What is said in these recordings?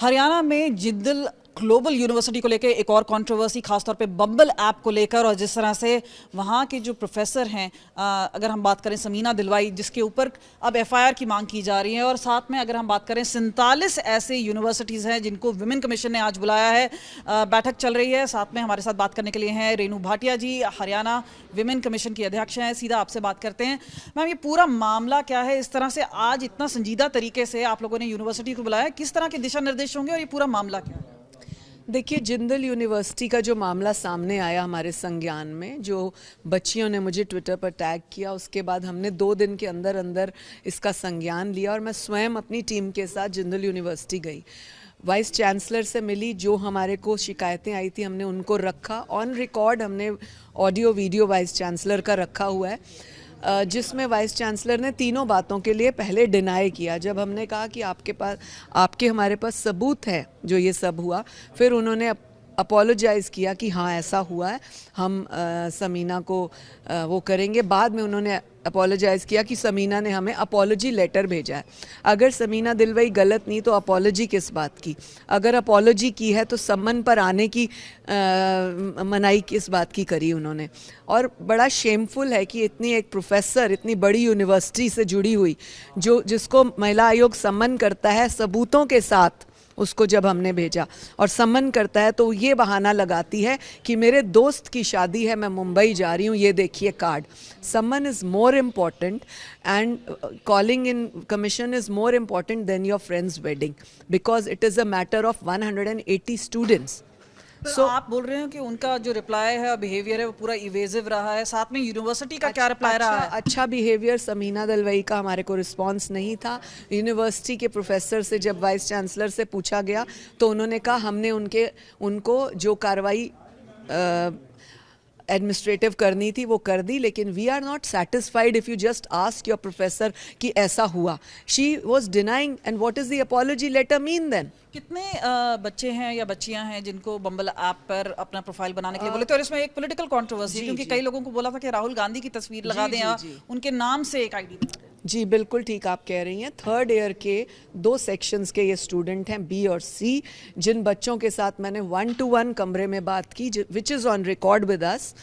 हरियाणा में Jindal global university को लेकर एक और कंट्रोवर्सी खासतौर पे बम्बल ऐप को लेकर, और जिस तरह से वहाँ के जो प्रोफेसर हैं, अगर हम बात करें समीना दिलवाई, जिसके ऊपर अब एफआईआर की मांग की जा रही है, और साथ में अगर हम बात करें 47 ऐसे यूनिवर्सिटीज़ हैं जिनको विमेन कमीशन ने आज बुलाया है। बैठक चल रही है। साथ में हमारे साथ बात करने के लिए हैं रेणु भाटिया जी, हरियाणा विमेन कमीशन की अध्यक्ष हैं। सीधा आपसे बात करते हैं। मैम, ये पूरा मामला क्या है? इस तरह से आज इतना संजीदा तरीके से आप लोगों ने यूनिवर्सिटी को बुलाया, किस तरह के दिशा निर्देश होंगे और ये पूरा मामला क्या है? देखिए, जिंदल यूनिवर्सिटी का जो मामला सामने आया हमारे संज्ञान में, जो बच्चियों ने मुझे ट्विटर पर टैग किया, उसके बाद हमने 2 दिन के अंदर अंदर इसका संज्ञान लिया और मैं स्वयं अपनी टीम के साथ जिंदल यूनिवर्सिटी गई, वाइस चांसलर से मिली। जो हमारे को शिकायतें आई थी हमने उनको रखा ऑन रिकॉर्ड। हमने ऑडियो वीडियो वाइस चांसलर का रखा हुआ है, जिसमें वाइस चांसलर ने तीनों बातों के लिए पहले डिनाई किया। जब हमने कहा कि आपके हमारे पास सबूत है जो ये सब हुआ, फिर उन्होंने अपोलोजाइज़ किया कि हाँ ऐसा हुआ है, हम समीना को वो करेंगे। बाद में उन्होंने अपोलोजाइज़ किया कि समीना ने हमें अपोलॉजी लेटर भेजा है। अगर समीना दिलवाई गलत नहीं तो अपोलॉजी किस बात की? अगर अपोलॉजी की है तो सम्मन पर आने की मनाही किस बात की करी उन्होंने? और बड़ा शेमफुल है कि इतनी एक प्रोफेसर इतनी बड़ी यूनिवर्सिटी से जुड़ी हुई, जिसको महिला आयोग सम्मन करता है सबूतों के साथ, उसको जब हमने भेजा और सम्मन करता है तो ये बहाना लगाती है कि मेरे दोस्त की शादी है, मैं मुंबई जा रही हूँ, ये देखिए कार्ड। सम्मन is more important and calling in commission is more important than your friend's wedding, because it is a matter of 180 students. तो आप बोल रहे हो कि उनका जो रिप्लाई है, बिहेवियर है, वो पूरा इवेजिव रहा है। साथ में यूनिवर्सिटी का क्या रिप्लाई रहा है? अच्छा बिहेवियर समीना दिलवाई का हमारे को रिस्पांस नहीं था। यूनिवर्सिटी के प्रोफेसर से जब वाइस चांसलर से पूछा गया तो उन्होंने कहा हमने उनको जो कार्रवाई एडमिनिस्ट्रेटिव करनी थी वो कर दी, लेकिन we are not satisfied if you just ask your professor कि ऐसा हुआ। She was denying, and what is the apology letter mean then? कितने बच्चे हैं या बच्चियां हैं जिनको बम्बल ऐप पर अपना प्रोफाइल बनाने के लिए बोले थे? और इसमें एक पॉलिटिकल कंट्रोवर्सी है, क्योंकि कई लोगों को बोला था कि राहुल गांधी की तस्वीर लगा दें या उनके नाम से एक आईडी बना दें। जी बिल्कुल ठीक आप कह रही हैं। 3rd ईयर के 2 सेक्शंस के ये स्टूडेंट हैं, बी और सी, जिन बच्चों के साथ मैंने 1-to-1 कमरे में बात की, which is on record with us,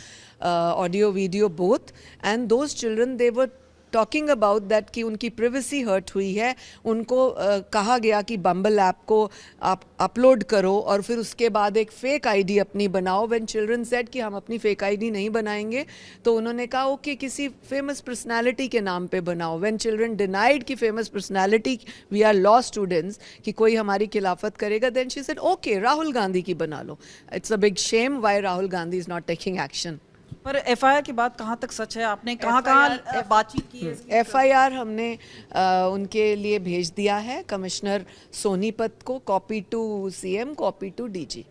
audio video both, and those children they were talking about that कि उनकी प्रिवेसी हर्ट हुई है। उनको कहा गया कि बम्बल ऐप को आप अपलोड करो और फिर उसके बाद एक फ़ेक आईडी अपनी बनाओ। व्हेन चिल्ड्रन सेड कि हम अपनी फ़ेक आईडी नहीं बनाएंगे, तो उन्होंने कहा ओके किसी फेमस पर्सनालिटी के नाम पे बनाओ। व्हेन चिल्ड्रन डिनाइड कि famous personality, we are law students, कि कोई हमारी खिलाफत करेगा, then she said okay Rahul Gandhi की बना लो। It's a big shame why Rahul Gandhi is not taking action. पर एफआईआर की बात कहाँ तक सच है? आपने कहाँ बातचीत की है? एफआईआर हमने उनके लिए भेज दिया है, कमिश्नर सोनीपत को, copy to CM, copy to DG.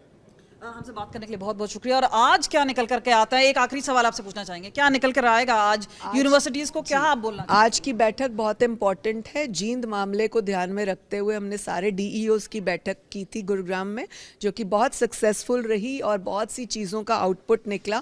हमसे बात करने के लिए बहुत बहुत शुक्रिया। और आज क्या निकल करके आता है? एक आखिरी सवाल आपसे पूछना चाहेंगे, क्या निकल कर आएगा आज यूनिवर्सिटीज को? क्या आप बोलना? आज की बैठक बहुत इंपॉर्टेंट है। जींद मामले को ध्यान में रखते हुए हमने सारे डीईओज की बैठक की थी गुरुग्राम में, जो कि बहुत सक्सेसफुल रही और बहुत सी चीज़ों का आउटपुट निकला।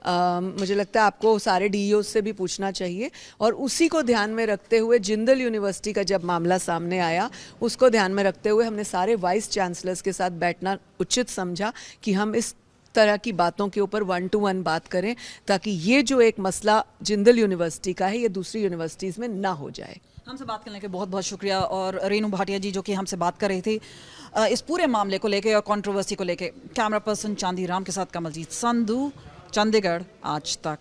मुझे लगता है आपको सारे डीईओज से भी पूछना चाहिए। और उसी को ध्यान में रखते हुए जिंदल यूनिवर्सिटी का जब मामला सामने आया, उसको ध्यान में रखते हुए हमने सारे वाइस चांसलर्स के साथ बैठना उचित समझा कि हम इस तरह की बातों के ऊपर 1-to-1 बात करें, ताकि ये जो एक मसला जिंदल यूनिवर्सिटी का है ये दूसरी यूनिवर्सिटीज़ में ना हो जाए। हमसे बात करने के बहुत बहुत शुक्रिया। और रेणु भाटिया जी जो कि हमसे बात कर रही थी इस पूरे मामले को लेके और कंट्रोवर्सी को लेके। कैमरा पर्सन चांदी राम के साथ कमलजीत संधू, चंडीगढ़ आज तक।